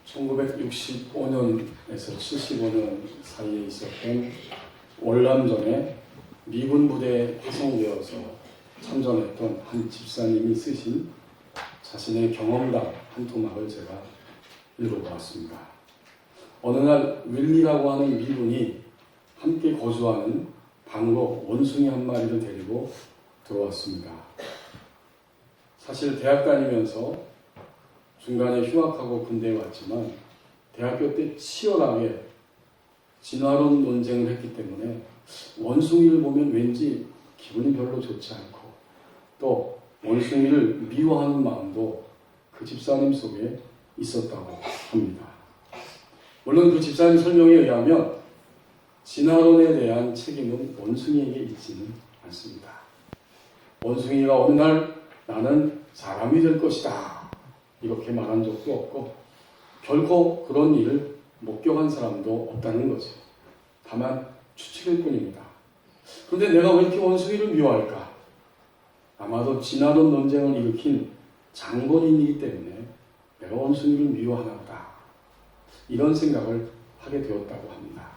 1965년에서 75년 사이에 있었던 월남전에 미군 부대에 파송되어서 참전했던 한 집사님이 쓰신 자신의 경험담 한 토막을 제가 읽어보았습니다. 어느 날 윌리라고 하는 미군이 함께 거주하는 방으로 원숭이 한 마리를 데리고 들어왔습니다. 사실 대학 다니면서 중간에 휴학하고 군대에 왔지만 대학교 때 치열하게 진화론 논쟁을 했기 때문에 원숭이를 보면 왠지 기분이 별로 좋지 않고 또 원숭이를 미워하는 마음도 그 집사님 속에 있었다고 합니다. 물론 그 집사님 설명에 의하면 진화론에 대한 책임은 원숭이에게 있지는 않습니다. 원숭이가 어느 날 나는 사람이 될 것이다 이렇게 말한 적도 없고 결코 그런 일을 목격한 사람도 없다는 거죠. 다만 추측일 뿐입니다. 그런데 내가 왜 이렇게 원숭이를 미워할까? 아마도 진화론 논쟁을 일으킨 장본인이기 때문에 내가 원숭이를 미워하나 보다. 이런 생각을 하게 되었다고 합니다.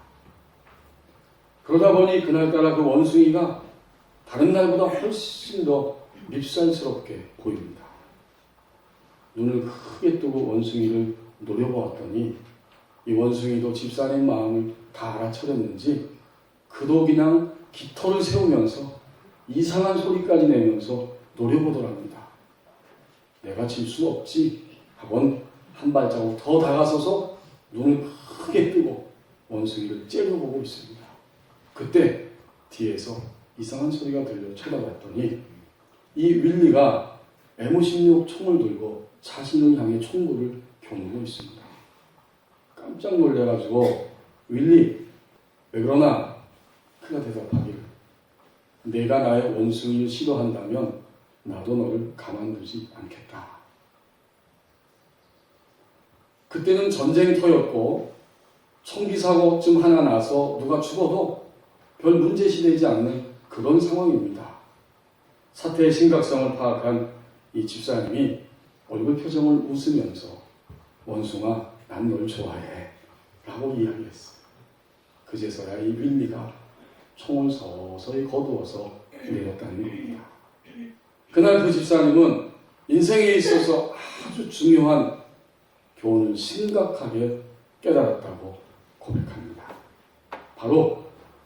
그러다 보니 그날따라 그 원숭이가 다른 날보다 훨씬 더 밉살스럽게 보입니다. 눈을 크게 뜨고 원숭이를 노려보았더니 이 원숭이도 집사님 마음을 다 알아차렸는지 그도 그냥 깃털을 세우면서 이상한 소리까지 내면서 노려보더랍니다. 내가 질 수 없지 하곤 한 발자국 더 다가서서 눈을 크게 뜨고 원숭이를 째려보고 있습니다. 그때 뒤에서 이상한 소리가 들려 쳐다봤더니 이 윌리가 M16 총을 들고 자신을 향해 총구를 겨누고 있습니다. 깜짝 놀래가지고 윌리 왜 그러나? 그가 대답하기를 내가 나의 원숭이를 싫어한다면 나도 너를 가만두지 않겠다. 그때는 전쟁터였고 총기 사고쯤 하나 나서 누가 죽어도 별 문제시되지 않는 그런 상황입니다. 사태의 심각성을 파악한 이 집사님이 얼굴 표정을 웃으면서 원숭아 난 널 좋아해 라고 이야기했어요. 그제서야 이 윌리가 총을 서서히 거두어서 내렸다는 겁니다. 그날 그 집사님은 인생에 있어서 아주 중요한 교훈을 심각하게 깨달았다고 고백합니다. 바로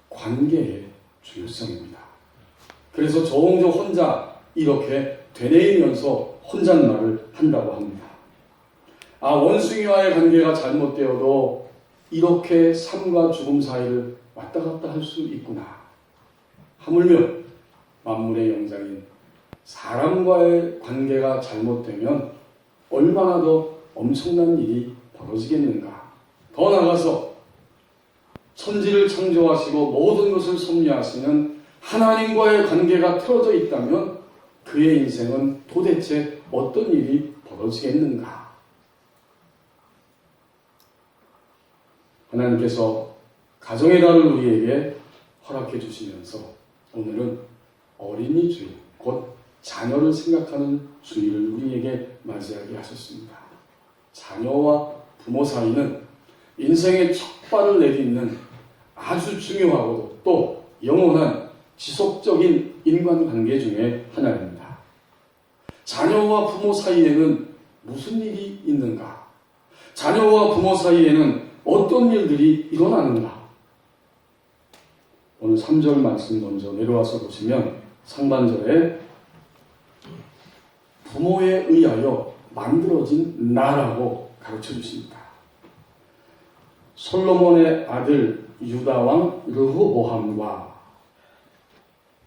관계의 중요성입니다. 그래서 조홍조 혼자 이렇게 되뇌이면서 혼잣말을 한다고 합니다. 원숭이와의 관계가 잘못되어도 이렇게 삶과 죽음 사이를 왔다 갔다 할 수 있구나. 하물며 만물의 영장인 사람과의 관계가 잘못되면 얼마나 더 엄청난 일이 벌어지겠는가. 더 나아가서 천지를 창조하시고 모든 것을 섭리하시는 하나님과의 관계가 틀어져 있다면 그의 인생은 도대체 어떤 일이 벌어지겠는가. 하나님께서 가정의 달을 우리에게 허락해 주시면서 오늘은 어린이 주일, 곧 자녀를 생각하는 주일을 우리에게 맞이하게 하셨습니다. 자녀와 부모 사이는 인생의 첫 발을 내딛는 아주 중요하고 또 영원한 지속적인 인간관계 중에 하나입니다. 자녀와 부모 사이에는 무슨 일이 있는가? 자녀와 부모 사이에는 어떤 일들이 일어나는가? 오늘 3절 말씀 먼저 내려와서 보시면 상반절에 부모에 의하여 만들어진 나라고 가르쳐 주십니다. 솔로몬의 아들 유다왕 르호보암과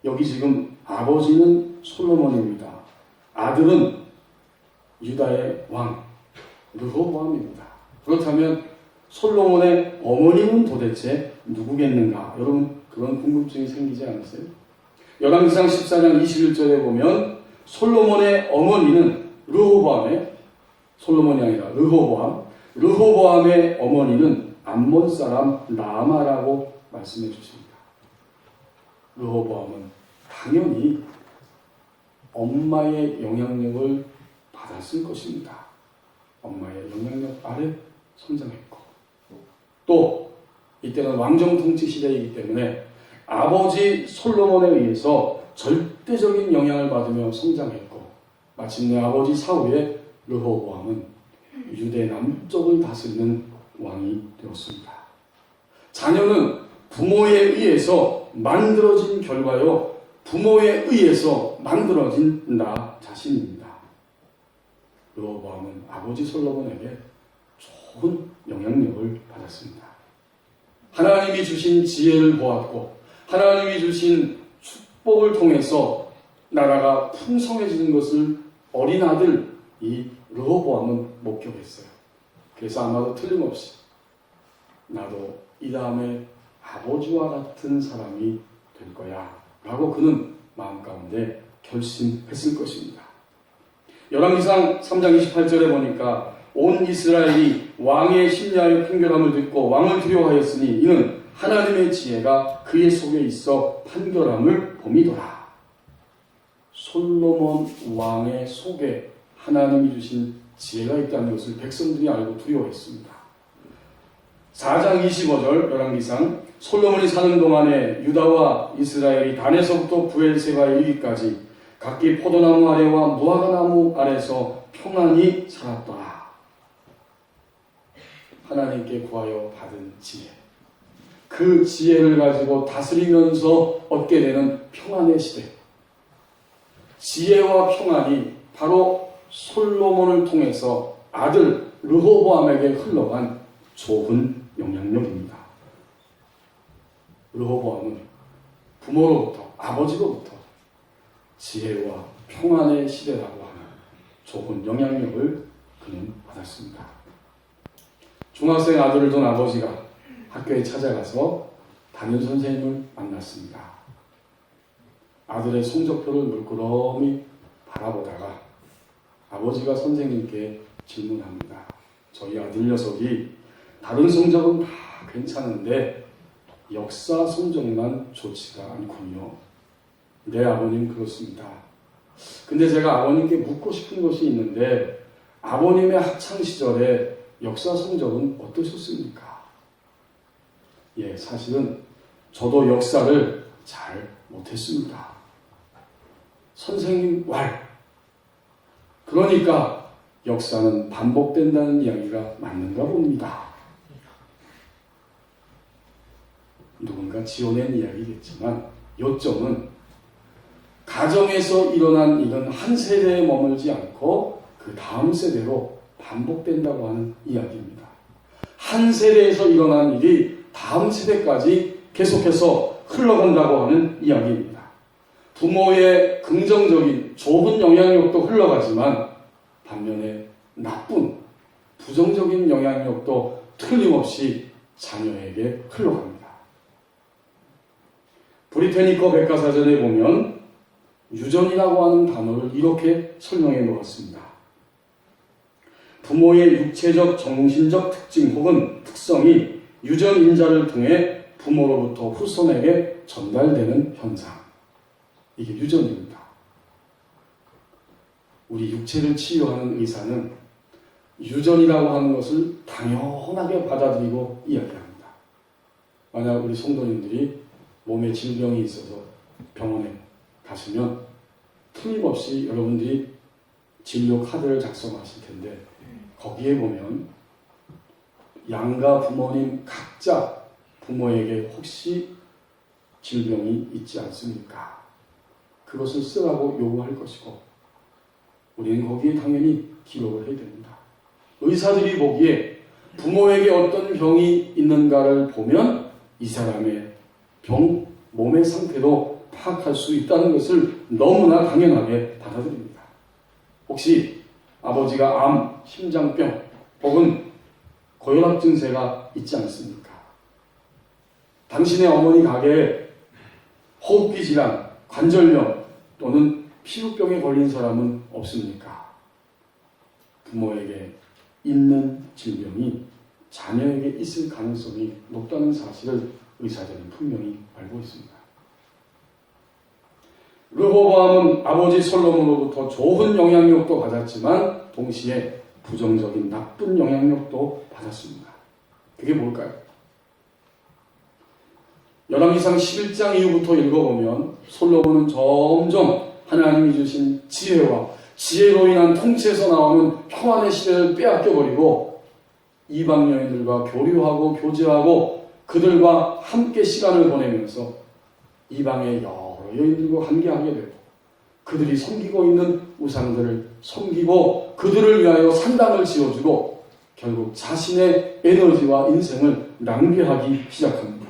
여기 지금 아버지는 솔로몬입니다. 아들은 유다의 왕 르호보암입니다. 그렇다면 솔로몬의 어머니는 도대체 누구겠는가? 여러분 그런 궁금증이 생기지 않으세요? 열왕기상 14장 21절에 보면 솔로몬의 어머니는 솔로몬이 아니라 르호보암의 어머니는 암몬 사람 나아마라고 말씀해 주십니다. 르호보암은 당연히 엄마의 영향력을 받았을 것입니다. 엄마의 영향력 아래 성장했고, 또 이때는 왕정 통치 시대이기 때문에 아버지 솔로몬에 의해서 절대적인 영향을 받으며 성장했고, 마침내 아버지 사후에 르호보암은 유대 남쪽을 다스리는 왕이 되었습니다. 자녀는 부모에 의해서 만들어진 결과요, 부모에 의해서 만들어진 나 자신입니다. 르호보암은 아버지 솔로몬에게 좋은 영향력을 받았습니다. 하나님이 주신 지혜를 보았고, 하나님이 주신 축복을 통해서 나라가 풍성해지는 것을 어린 아들 이 르호보암은 목격했어요. 그래서 아마도 틀림없이 나도 이 다음에 아버지와 같은 사람이 될 거야 라고 그는 마음 가운데 결심했을 것입니다. 열왕기상 3장 28절에 보니까 온 이스라엘이 왕의 심리하여 판결함을 듣고 왕을 두려워하였으니 이는 하나님의 지혜가 그의 속에 있어 판결함을 봄이더라. 솔로몬 왕의 속에 하나님이 주신 지혜가 있다는 것을 백성들이 알고 두려워했습니다. 4장 25절 열왕기상 솔로몬이 사는 동안에 유다와 이스라엘이 단에서부터 부엘세바에 이르기까지 각기 포도나무 아래와 무화과나무 아래서 평안히 살았더라. 하나님께 구하여 받은 지혜, 그 지혜를 가지고 다스리면서 얻게 되는 평안의 시대, 지혜와 평안이 바로 솔로몬을 통해서 아들 르호보암에게 흘러간 좋은 영향력입니다. 르호보암은 부모로부터, 아버지로부터 지혜와 평안의 시대라고 하는 좋은 영향력을 그는 받았습니다. 중학생 아들을 둔 아버지가 학교에 찾아가서 담임선생님을 만났습니다. 아들의 성적표를 물끄러미 바라보다가 아버지가 선생님께 질문합니다. 저희 아들 녀석이 다른 성적은 다 괜찮은데 역사 성적만 좋지가 않군요. 네, 아버님, 그렇습니다. 근데 제가 아버님께 묻고 싶은 것이 있는데 아버님의 학창시절에 역사 성적은 어떠셨습니까? 예, 사실은 저도 역사를 잘 못했습니다. 선생님 말. 그러니까 역사는 반복된다는 이야기가 맞는가 봅니다. 누군가 지어낸 이야기겠지만 요점은 가정에서 일어난 일은 한 세대에 머물지 않고 그 다음 세대로 반복된다고 하는 이야기입니다. 한 세대에서 일어난 일이 다음 세대까지 계속해서 흘러간다고 하는 이야기입니다. 부모의 긍정적인 좋은 영향력도 흘러가지만 반면에 나쁜 부정적인 영향력도 틀림없이 자녀에게 흘러갑니다. 브리테니커 백과사전에 보면 유전이라고 하는 단어를 이렇게 설명해 놓았습니다. 부모의 육체적, 정신적 특징 혹은 특성이 유전 인자를 통해 부모로부터 후손에게 전달되는 현상. 이게 유전입니다. 우리 육체를 치유하는 의사는 유전이라고 하는 것을 당연하게 받아들이고 이야기합니다. 만약 우리 성도님들이 몸에 질병이 있어서 병원에 가시면 틀림없이 여러분들이 진료 카드를 작성하실 텐데 거기에 보면 양가 부모님 각자 부모에게 혹시 질병이 있지 않습니까? 그것을 쓰라고 요구할 것이고 우리는 거기에 당연히 기록을 해야 됩니다. 의사들이 보기에 부모에게 어떤 병이 있는가를 보면 이 사람의 몸의 상태도 파악할 수 있다는 것을 너무나 당연하게 받아들입니다. 혹시 아버지가 암, 심장병 혹은 고혈압 증세가 있지 않습니까? 당신의 어머니 가게에 호흡기 질환, 관절염 또는 피부병에 걸린 사람은 없습니까? 부모에게 있는 질병이 자녀에게 있을 가능성이 높다는 사실을 의사들은 분명히 알고 있습니다. 르호보암은 아버지 솔로몬으로부터 좋은 영향력도 받았지만 동시에 부정적인 나쁜 영향력도 받았습니다. 그게 뭘까요? 열왕기상 11장 이후부터 읽어보면 솔로몬은 점점 하나님이 주신 지혜와 지혜로 인한 통치에서 나오는 평안의 시대를 빼앗겨버리고 이방 여인들과 교류하고 교제하고 그들과 함께 시간을 보내면서 이방의 여러 여인들과 함께하게 되고 그들이 섬기고 있는 우상들을 섬기고 그들을 위하여 산당을 지어주고 결국 자신의 에너지와 인생을 낭비하기 시작합니다.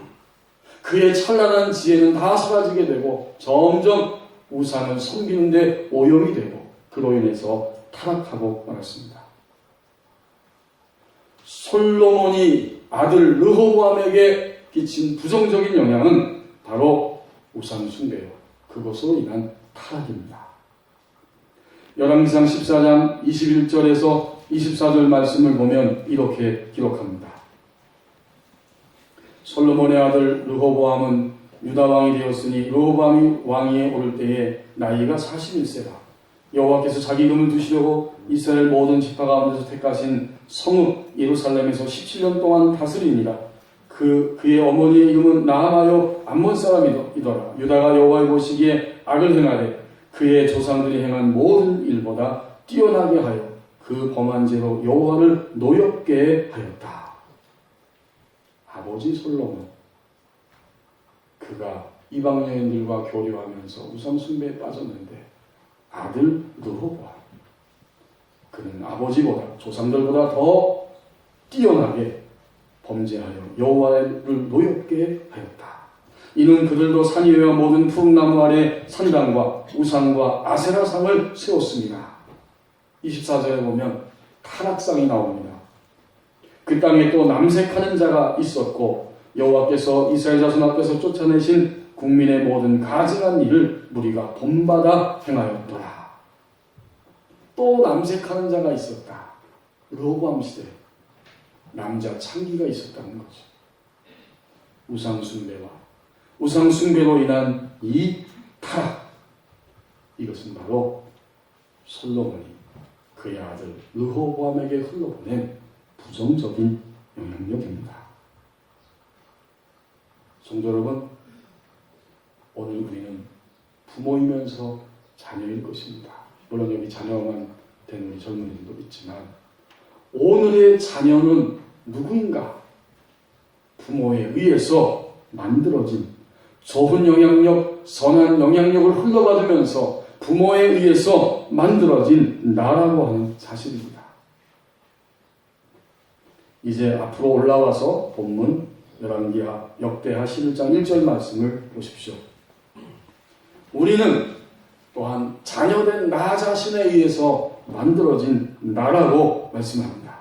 그의 찬란한 지혜는 다 사라지게 되고 점점 우상을 섬기는 데 오염이 되고 그로 인해서 타락하고 말았습니다. 솔로몬이 아들 르호보암에게 끼친 부정적인 영향은 바로 우상 숭배요. 그것으로 인한 타락입니다. 열왕기상 14장 21절에서 24절 말씀을 보면 이렇게 기록합니다. 솔로몬의 아들 르호보암은 유다 왕이 되었으니 르호보암이 왕위에 오를 때에 나이가 41세라. 여호와께서 자기 이름을 두시려고 이스라엘 모든 지파 가운데서 택하신 성읍 예루살렘에서 17년 동안 다스리니라. 그의 어머니의 이름은 나아마요 암몬 사람이더라. 유다가 여호와의 보시기에 악을 행하되 그의 조상들이 행한 모든 일보다 뛰어나게 하여 그 범한 죄로 여호와를 노엽게 하였다. 아버지 솔로몬, 그가 이방 여인들과 교류하면서 우상 숭배에 빠졌는데 아들 르호보암, 그는 아버지보다 조상들보다 더 뛰어나게 범죄하여 여호와를 노엽게 하였다. 이는 그들도 산 위와 모든 푸른나무 아래 산당과 우상과 아세라상을 세웠습니다. 24절에 보면 타락상이 나옵니다. 그 땅에 또 남색하는 자가 있었고 여호와께서 이스라엘 자손 앞에서 쫓아내신 국민의 모든 가증한 일을 무리가 본받아 행하였더라. 또 남색하는 자가 있었다. 르호보암 시대 남자 창기가 있었다는 거죠. 우상 숭배로 인한 이 타락, 이것은 바로 솔로몬이 그의 아들 르호보암에게 흘러보낸 부정적인 영향력입니다. 성도 여러분, 오늘 우리는 부모이면서 자녀일 것입니다. 물론 여기 자녀만 된 우리 젊은이들도 있지만 오늘의 자녀는 누구인가? 부모에 의해서 만들어진 좋은 영향력, 선한 영향력을 흘러받으면서 부모에 의해서 만들어진 나라고 하는 사실입니다. 이제 앞으로 올라와서 본문 열왕기하 역대하 11장 1절 말씀을 보십시오. 우리는 또한 자녀된 나 자신에 의해서 만들어진 나라고 말씀합니다.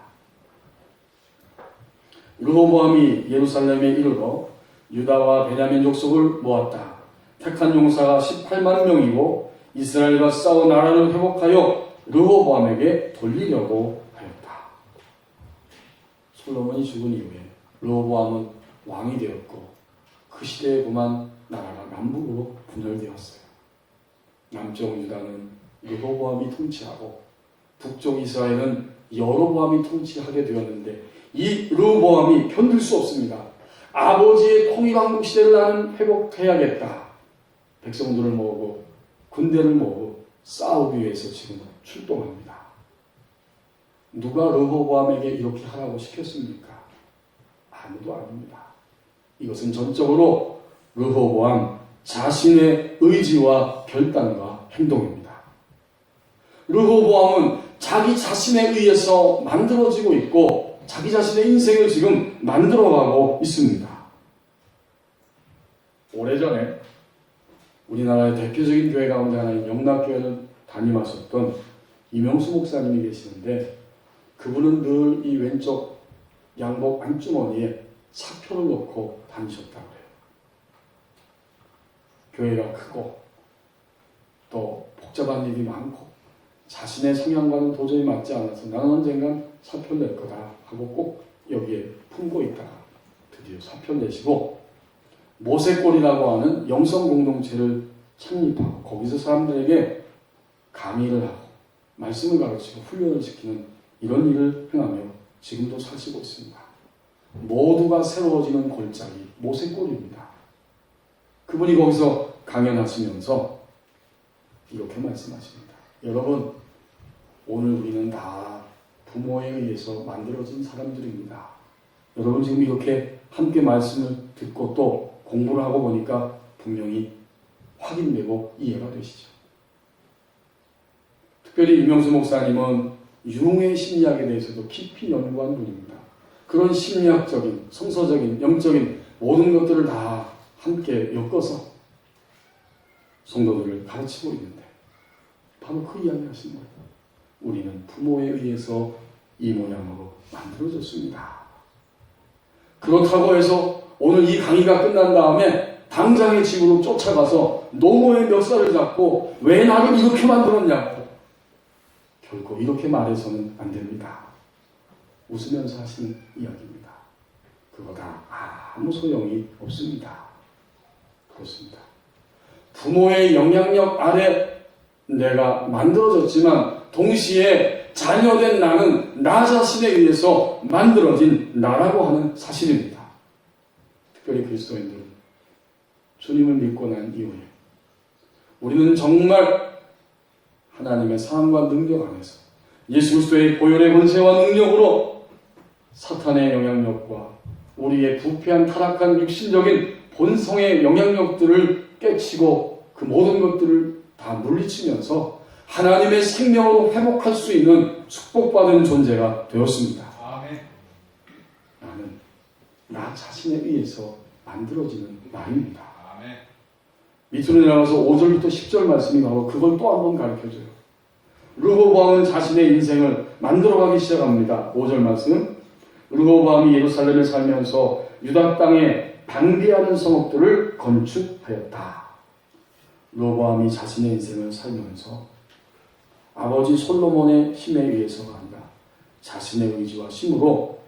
르호보암이 예루살렘에 이르러 유다와 베냐민 족속을 모았다. 택한 용사가 18만 명이고 이스라엘과 싸워 나라를 회복하여 르호보암에게 돌리려고 하였다. 솔로몬이 죽은 이후에 르호보암은 왕이 되었고 그 시대에 그만 나라가 남북으로 분열되었어요. 남쪽 유다는 르호보암이 통치하고 북쪽 이스라엘은 여로보암이 통치하게 되었는데 이 르호보암이 견딜 수 없습니다. 아버지의 통일왕국 시대를 나는 회복해야겠다. 백성들을 모으고 군대를 모으고 싸우기 위해서 지금 출동합니다. 누가 르호보암에게 이렇게 하라고 시켰습니까? 아무도 아닙니다. 이것은 전적으로 르호보암 자신의 의지와 결단과 행동입니다. 르호보암은 자기 자신에 의해서 만들어지고 있고 자기 자신의 인생을 지금 만들어가고 있습니다. 오래전에 우리나라의 대표적인 교회 가운데 하나인 영락교회를 담임하셨던 이명수 목사님이 계시는데 그분은 늘 이 왼쪽 양복 안주머니에 사표를 넣고 다니셨다고 해요. 교회가 크고 또 복잡한 일이 많고 자신의 성향과는 도저히 맞지 않아서 나는 언젠간 사표를 낼 거다 하고 꼭 여기에 품고 있다가 드디어 사표를 내시고 모세골이라고 하는 영성 공동체를 창립하고 거기서 사람들에게 강의를 하고 말씀을 가르치고 훈련을 시키는 이런 일을 행하며 지금도 사시고 있습니다. 모두가 새로워지는 골짜기 모세골입니다. 그분이 거기서 강연하시면서 이렇게 말씀하십니다. 여러분, 오늘 우리는 다 부모에 의해서 만들어진 사람들입니다. 여러분 지금 이렇게 함께 말씀을 듣고 또 공부를 하고 보니까 분명히 확인되고 이해가 되시죠. 특별히 이명수 목사님은 융의 심리학에 대해서도 깊이 연구한 분입니다. 그런 심리학적인, 성서적인, 영적인 모든 것들을 다 함께 엮어서 성도들을 가르치고 있는데 바로 그 이야기 하신 거예요. 우리는 부모에 의해서 이 모양으로 만들어졌습니다. 그렇다고 해서 오늘 이 강의가 끝난 다음에 당장의 집으로 쫓아가서 노모의 멱살을 잡고 왜 나를 이렇게 만들었냐고 결코 이렇게 말해서는 안 됩니다. 웃으면서 하시는 이야기입니다. 그거 다 아무 소용이 없습니다. 그렇습니다. 부모의 영향력 아래 내가 만들어졌지만 동시에 자녀된 나는 나 자신에 의해서 만들어진 나라고 하는 사실입니다. 특별히 그리스도인들은 주님을 믿고 난 이후에 우리는 정말 하나님의 사랑과 능력 안에서 예수 그리스도의 보혈의 권세와 능력으로 사탄의 영향력과 우리의 부패한 타락한 육신적인 본성의 영향력들을 깨치고 그 모든 것들을 다 물리치면서 하나님의 생명으로 회복할 수 있는 축복받은 존재가 되었습니다. 아멘. 나는 나 자신에 의해서 만들어지는 나입니다. 아멘. 밑으로 내려가서 5절부터 10절 말씀이 바로 그걸 또 한 번 가르쳐줘요. 르호보암은 자신의 인생을 만들어가기 시작합니다. 5절 말씀. 르호보암이 예루살렘에 살면서 유다 땅에 방비하는 성읍들을 건축하였다. 르호보암이 자신의 인생을 살면서 아버지 솔로몬의 힘에 의해서가 아니라 자신의 의지와 힘으로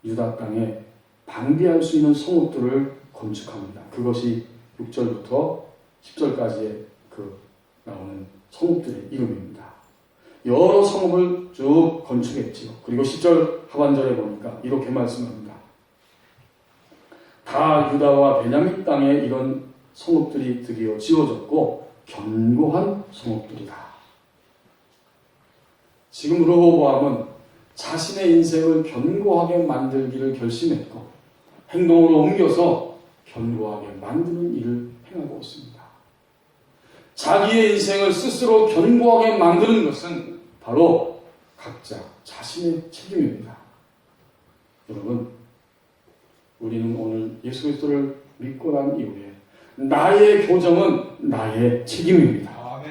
유다 땅에 방비할 수 있는 성읍들을 건축합니다. 그것이 6절부터 10절까지의 그 나오는 성읍들의 이름입니다. 여러 성읍을 쭉 건축했지요. 그리고 10절 하반절에 보니까 이렇게 말씀합니다. 다 유다와 베냐민 땅에 이런 성읍들이 드디어 지어졌고 견고한 성읍들이다. 지금 르호보암은 자신의 인생을 견고하게 만들기를 결심했고 행동으로 옮겨서 견고하게 만드는 일을 행하고 있습니다. 자기의 인생을 스스로 견고하게 만드는 것은 바로 각자 자신의 책임입니다. 여러분, 우리는 오늘 예수 그리스도를 믿고 난 이후에 나의 교정은 나의 책임입니다. 아멘.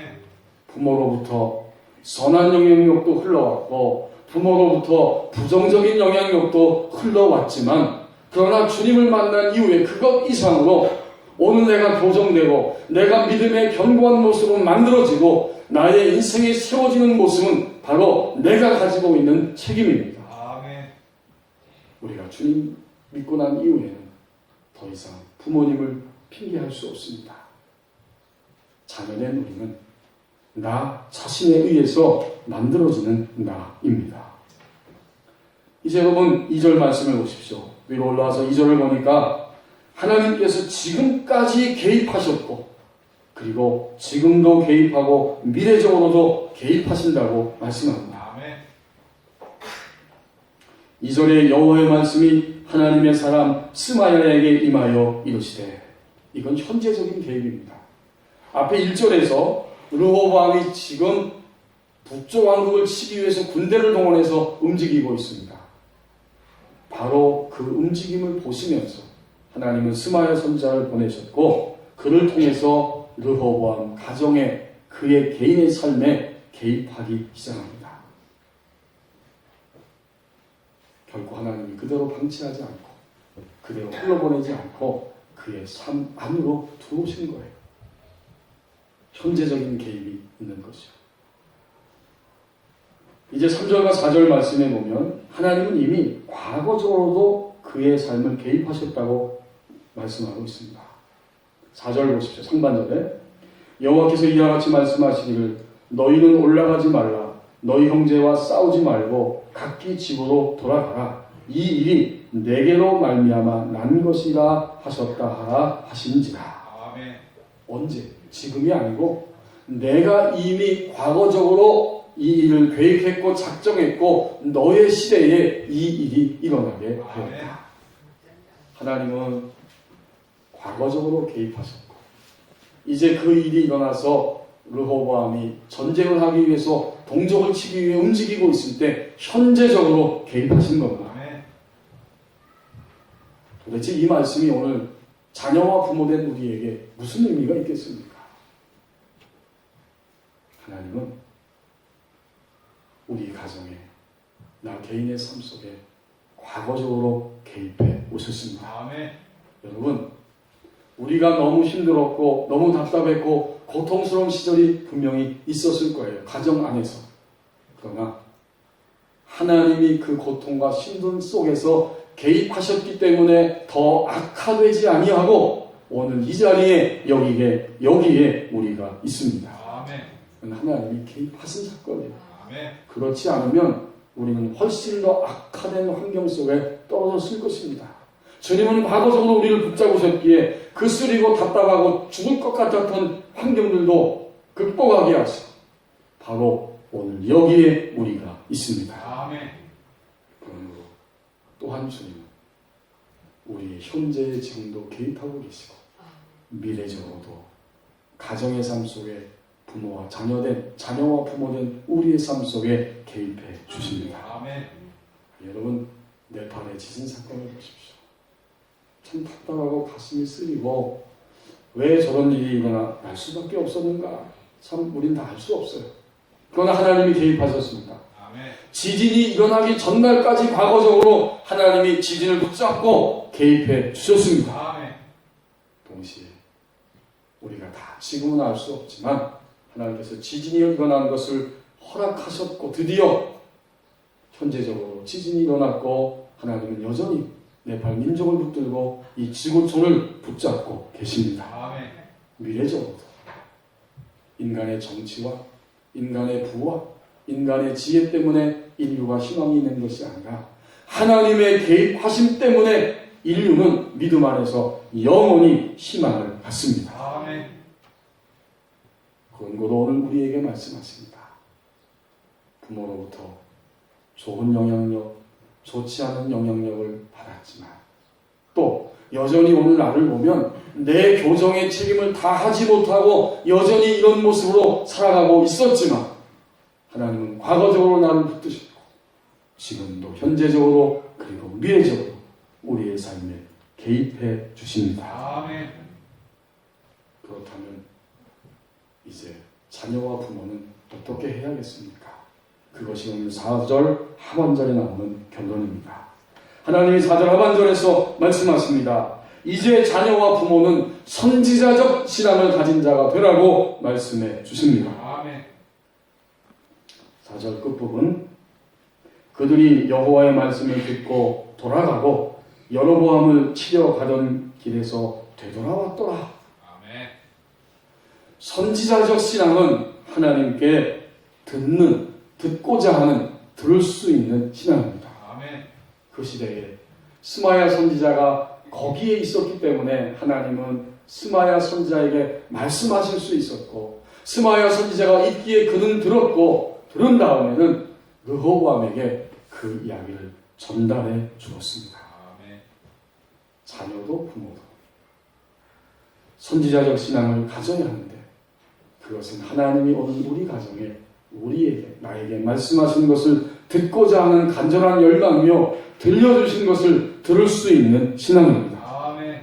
부모로부터 선한 영향력도 흘러왔고 부모로부터 부정적인 영향력도 흘러왔지만 그러나 주님을 만난 이후에 그것 이상으로 오늘 내가 교정되고 내가 믿음의 견고한 모습으로 만들어지고 나의 인생이 세워지는 모습은 바로 내가 가지고 있는 책임입니다. 아멘. 우리가 주님 믿고 난 이후에는 더 이상 부모님을 핑계할 수 없습니다. 자녀된 우리는 나 자신에 의해서 만들어지는 나입니다. 이제 여러분 2절 말씀을 보십시오. 위로 올라와서 2절을 보니까 하나님께서 지금까지 개입하셨고 그리고 지금도 개입하고 미래적으로도 개입하신다고 말씀합니다. 아멘. 2절에 여호와의 말씀이 하나님의 사람 스마야에게 임하여 이르시되 이건 현재적인 개입입니다. 앞에 1절에서 르호보암이 지금 북쪽 왕국을 치기 위해서 군대를 동원해서 움직이고 있습니다. 바로 그 움직임을 보시면서 하나님은 스마야 선지자를 보내셨고 그를 통해서 르호보암 가정에 그의 개인의 삶에 개입하기 시작합니다. 결코 하나님이 그대로 방치하지 않고 그대로 흘러보내지 않고 그의 삶 안으로 들어오시는 거예요. 현재적인 개입이 있는 것이죠. 이제 3절과 4절 말씀에 보면 하나님은 이미 과거적으로도 그의 삶을 개입하셨다고 말씀하고 있습니다. 4절 보십시오. 상반절에 여호와께서 이와 같이 말씀하시기를 너희는 올라가지 말라 너희 형제와 싸우지 말고 각기 집으로 돌아가라. 이 일이 내게로 말미암아 난 것이라 하셨다 하라 하신지라. 아멘. 언제? 지금이 아니고 내가 이미 과거적으로 이 일을 계획했고 작정했고 너의 시대에 이 일이 일어나게 하였다. 하나님은 과거적으로 개입하셨고 이제 그 일이 일어나서 르호보암이 전쟁을 하기 위해서 동족을 치기 위해 움직이고 있을 때 현재적으로 개입하신 겁니다. 도대체 이 말씀이 오늘 자녀와 부모된 우리에게 무슨 의미가 있겠습니까? 하나님은 우리 가정에 나 개인의 삶 속에 과거적으로 개입해 오셨습니다. 아멘. 여러분, 우리가 너무 힘들었고 너무 답답했고 고통스러운 시절이 분명히 있었을 거예요. 가정 안에서. 그러나 하나님이 그 고통과 힘든 속에서 개입하셨기 때문에 더 악화되지 아니하고 오늘 이 자리에 여기에 우리가 있습니다. 아멘. 하나님이 개입하신 사건이에요. 아멘. 그렇지 않으면 우리는 훨씬 더 악화된 환경 속에 떨어졌을 것입니다. 주님은 과거적으로 우리를 붙잡으셨기에 그 쓰리고 답답하고 죽을 것 같았던 환경들도 극복하게 하시고 바로 오늘 여기에 우리가 있습니다. 아멘. 그러므로 또한 주님은 우리의 현재의 지금도 개입하고 계시고 미래적으로도 가정의 삶 속에 부모와 자녀와 부모된 우리의 삶 속에 개입해 주십니다. 아멘. 여러분, 네팔의 지진 사건을 보십시오. 참 답답하고 가슴이 쓰리고 왜 저런 일이 날 수밖에 없었는가? 참 우린 다 알 수 없어요. 그러나 하나님이 개입하셨습니다. 아멘. 지진이 일어나기 전날까지 과거적으로 하나님이 지진을 붙잡고 개입해 주셨습니다. 아멘. 동시에 우리가 다 지금은 알 수 없지만 하나님께서 지진이 일어난 것을 허락하셨고 드디어 현재적으로 지진이 일어났고 하나님은 여전히 네팔 민족을 붙들고 이 지구촌을 붙잡고 계십니다. 아멘. 미래적으로도 인간의 정치와 인간의 부와 인간의 지혜 때문에 인류가 희망이 있는 것이 아니라 하나님의 개입하심 때문에 인류는 믿음 안에서 영원히 희망을 갖습니다. 아멘. 그런고도 오늘 우리에게 말씀하십니다. 부모로부터 좋은 영향력, 좋지 않은 영향력을 받았지만 또 여전히 오늘 나를 보면 내 교정의 책임을 다 하지 못하고 여전히 이런 모습으로 살아가고 있었지만 하나님은 과거적으로 나를 붙드셨고 지금도 현재적으로 그리고 미래적으로 우리의 삶에 개입해 주십니다. 아멘. 그렇다면 이제 자녀와 부모는 어떻게 해야겠습니까? 그것이 오늘 4절 하반절에 나오는 결론입니다. 하나님이 4절 하반절에서 말씀하십니다. 이제 자녀와 부모는 선지자적 신앙을 가진 자가 되라고 말씀해 주십니다. 아멘. 4절 끝부분 그들이 여호와의 말씀을 듣고 돌아가고 여로보암을 치려 가던 길에서 되돌아왔더라. 아멘. 선지자적 신앙은 하나님께 듣고자 하는, 들을 수 있는 신앙입니다. 아멘. 그 시대에 스마야 선지자가 거기에 있었기 때문에 하나님은 스마야 선지자에게 말씀하실 수 있었고 스마야 선지자가 있기에 그는 들었고 들은 다음에는 르호보암에게 그 이야기를 전달해 주었습니다. 아멘. 자녀도 부모도 선지자적 신앙을 가져야 하는데 그것은 하나님이 오늘 우리 가정에 우리에게 나에게 말씀하신 것을 듣고자 하는 간절한 열망이며 들려주신 것을 들을 수 있는 신앙입니다. 아멘.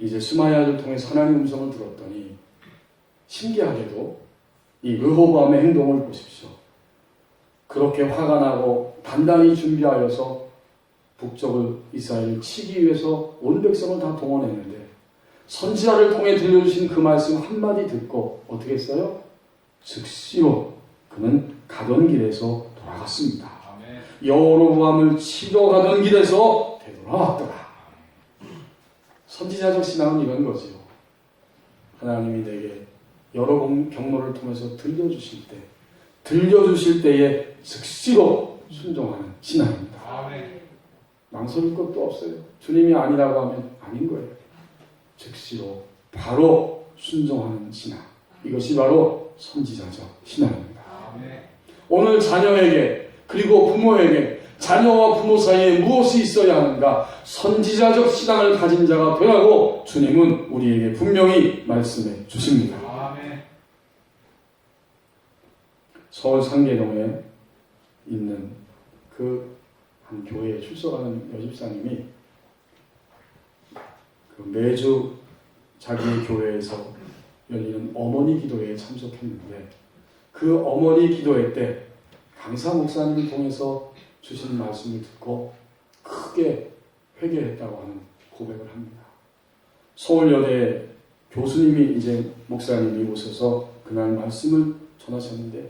이제 스마야를 통해서 하나님의 음성을 들었더니 신기하게도 이 르호보암의 행동을 보십시오. 그렇게 화가 나고 단단히 준비하여서 북쪽을 이스라엘을 치기 위해서 온 백성을 다 동원했는데 선지자를 통해 들려주신 그 말씀 한마디 듣고 어떻게 했어요? 즉시로 그는 가던 길에서 돌아갔습니다. 아멘. 여로보암을 치러 가던 길에서 되돌아왔더라. 선지자적 신앙은 이런 거지요. 하나님이 내게 여러 경로를 통해서 들려주실 때에 즉시로 순종하는 신앙입니다. 망설일 것도 없어요. 주님이 아니라고 하면 아닌 거예요. 즉시로 바로 순종하는 신앙. 이것이 바로 선지자적 신앙입니다. 오늘 자녀에게 그리고 부모에게 자녀와 부모 사이에 무엇이 있어야 하는가? 선지자적 신앙을 가진 자가 되라고 주님은 우리에게 분명히 말씀해 주십니다. 서울 상계동에 있는 그 한 교회에 출석하는 여집사님이 매주 자기의 교회에서 열리는 어머니 기도회에 참석했는데 그 어머니 기도회 때 강사 목사님을 통해서 주신 말씀을 듣고 크게 회개했다고 하는 고백을 합니다. 서울여대 교수님이 이제 목사님이 오셔서 그날 말씀을 전하셨는데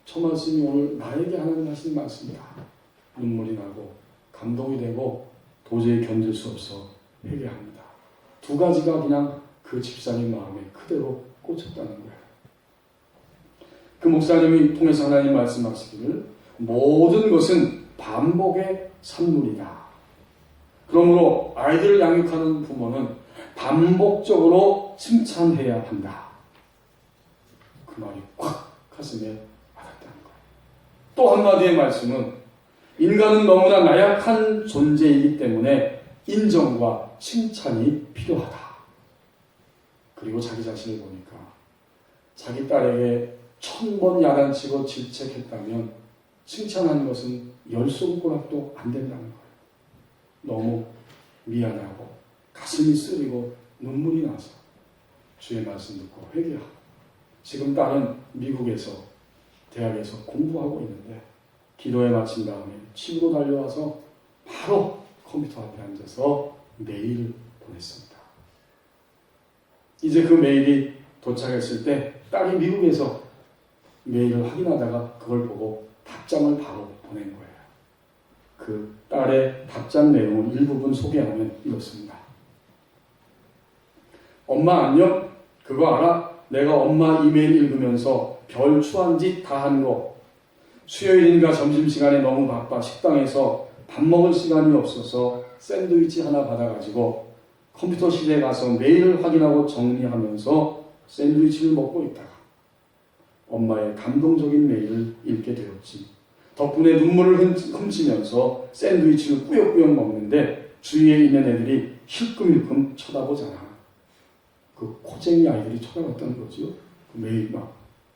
저 말씀이 오늘 나에게 하나님 하신 말씀이다. 눈물이 나고 감동이 되고 도저히 견딜 수 없어 회개합니다. 두 가지가 그냥 그 집사님 마음에 그대로 꽂혔다는 거예요. 그 목사님이 통해서 하나님 말씀하시기를 모든 것은 반복의 산물이다. 그러므로 아이들을 양육하는 부모는 반복적으로 칭찬해야 한다. 그 말이 콱 가슴에 와닿다는 거예요. 또 한마디의 말씀은 인간은 너무나 나약한 존재이기 때문에 인정과 칭찬이 필요하다. 그리고 자기 자신을 보니까 자기 딸에게 1000번 야단치고 질책했다면 칭찬하는 것은 10손가락도 안 된다는 거예요. 너무 미안하고 가슴이 쓰리고 눈물이 나서 주의 말씀 듣고 회개하고 지금 딸은 미국에서 대학에서 공부하고 있는데 기도에 마친 다음에 집으로 달려와서 바로 컴퓨터 앞에 앉아서 메일을 보냈습니다. 이제 그 메일이 도착했을 때 딸이 미국에서 메일을 확인하다가 그걸 보고 답장을 바로 보낸 거예요. 그 딸의 답장 내용을 일부분 소개하면 이렇습니다. 엄마 안녕? 그거 알아? 내가 엄마 이메일 읽으면서 별 추한 짓 다 한 거. 수요일인가 점심시간에 너무 바빠 식당에서 밥 먹을 시간이 없어서 샌드위치 하나 받아가지고 컴퓨터실에 가서 메일을 확인하고 정리하면서 샌드위치를 먹고 있다가 엄마의 감동적인 메일을 읽게 되었지. 덕분에 눈물을 훔치면서 샌드위치를 꾸역꾸역 먹는데 주위에 있는 애들이 힐끔힐끔 쳐다보잖아. 그 코쟁이 아이들이 쳐다봤다는 거죠. 매일 막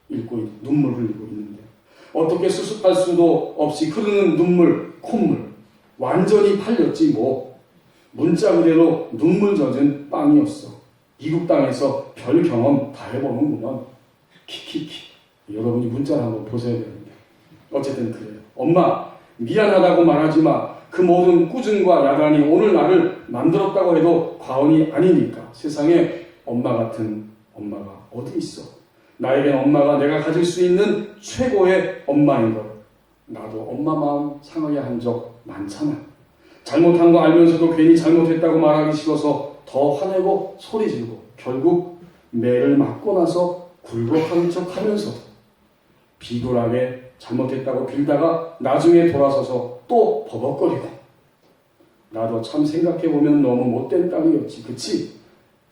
읽고 눈물 흘리고 있는데 어떻게 수습할 수도 없이 흐르는 눈물, 콧물 완전히 팔렸지 뭐. 문자 그대로 눈물 젖은 빵이었어. 미국 땅에서 별 경험 다 해보는구먼. 키키키. 여러분이 문자를 한번 보셔야 되는데 어쨌든 그래요. 엄마 미안하다고 말하지 마. 그 모든 꾸중과 야단이 오늘 나를 만들었다고 해도 과언이 아니니까. 세상에 엄마 같은 엄마가 어디 있어. 나에겐 엄마가 내가 가질 수 있는 최고의 엄마인 걸. 나도 엄마 마음 상하게 한 적 많잖아. 잘못한 거 알면서도 괜히 잘못했다고 말하기 싫어서 더 화내고 소리 지르고 결국 매를 맞고 나서 굴복하는 척 하면서도 비굴하게 잘못했다고 빌다가 나중에 돌아서서 또 버벅거리고. 나도 참 생각해보면 너무 못된 딸이었지. 그치?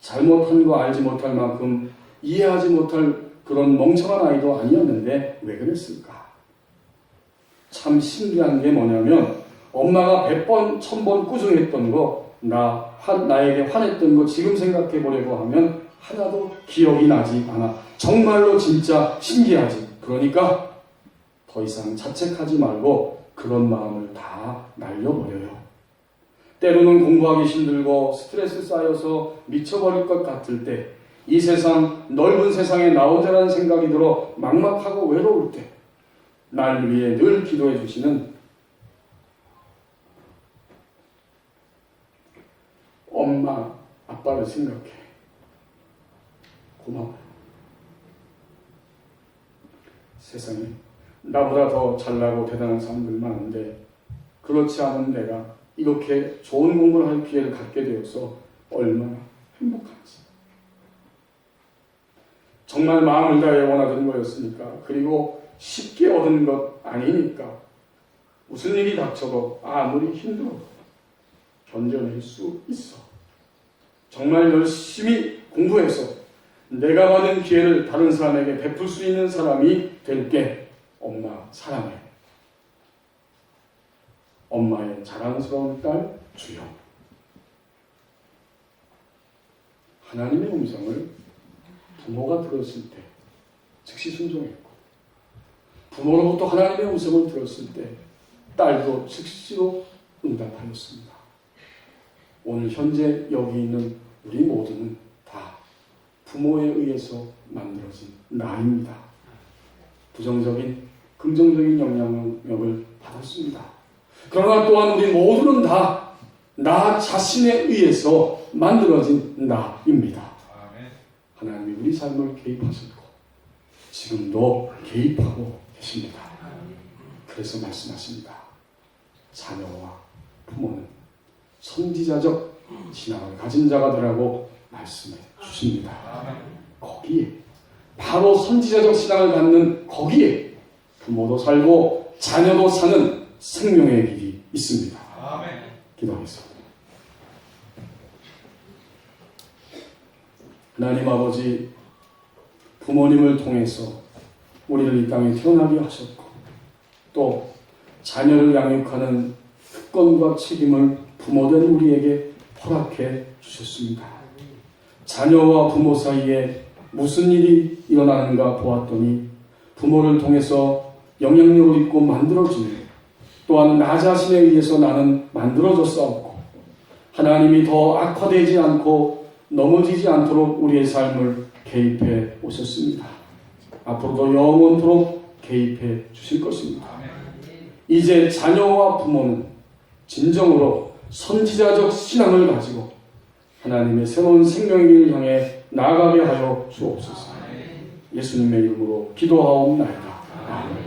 잘못한 거 알지 못할 만큼 이해하지 못할 그런 멍청한 아이도 아니었는데 왜 그랬을까? 참 신기한 게 뭐냐면 엄마가 100번, 1000번 꾸중했던 거, 나에게 화냈던 거 지금 생각해 보려고 하면 하나도 기억이 나지 않아. 정말로 진짜 신기하지. 그러니까 더 이상 자책하지 말고 그런 마음을 다 날려버려요. 때로는 공부하기 힘들고 스트레스 쌓여서 미쳐버릴 것 같을 때, 이 세상, 넓은 세상에 나 혼자라는 생각이 들어 막막하고 외로울 때, 날 위해 늘 기도해 주시는 엄마, 아빠를 생각해. 고마워. 세상에 나보다 더 잘나고 대단한 사람들 많은데 그렇지 않은 내가 이렇게 좋은 공부를 할 기회를 갖게 되어서 얼마나 행복한지. 정말 마음을 다해 원하던 거였으니까, 그리고 쉽게 얻은 것 아니니까 무슨 일이 닥쳐도 아무리 힘들어도 견뎌낼 수 있어. 정말 열심히 공부해서 내가 받은 기회를 다른 사람에게 베풀 수 있는 사람이 될게. 엄마 사랑해. 엄마의 자랑스러운 딸 주영. 하나님의 음성을 부모가 들었을 때 즉시 순종했고, 부모로부터 하나님의 음성을 들었을 때 딸도 즉시로 응답하였습니다. 오늘 현재 여기 있는 우리 모두는 다 부모에 의해서 만들어진 나입니다. 부정적인, 긍정적인 영향력을 받았습니다. 그러나 또한 우리 모두는 다 나 자신에 의해서 만들어진 나입니다. 하나님이 우리 삶을 개입하셨고 지금도 개입하고 계십니다. 그래서 말씀하십니다. 자녀와 부모는 선지자적 신앙을 가진 자가 되라고 말씀해 주십니다. 거기에, 바로 선지자적 신앙을 갖는 거기에 부모도 살고 자녀도 사는 생명의 길이 있습니다. 기도하겠습니다. 하나님 아버지, 부모님을 통해서 우리를 이 땅에 태어나게 하셨고, 또 자녀를 양육하는 특권과 책임을 부모된 우리에게 허락해 주셨습니다. 자녀와 부모 사이에 무슨 일이 일어나는가 보았더니 부모를 통해서 영향력을 입고 만들어지는, 또한 나 자신에 의해서 나는 만들어졌사옵고 하나님이 더 악화되지 않고 넘어지지 않도록 우리의 삶을 개입해 오셨습니다. 앞으로도 영원토록 개입해 주실 것입니다. 이제 자녀와 부모는 진정으로 선지자적 신앙을 가지고 하나님의 새로운 생명의 길을 향해 나아가게 하여 주옵소서. 예수님의 이름으로 기도하옵나이다. 아멘.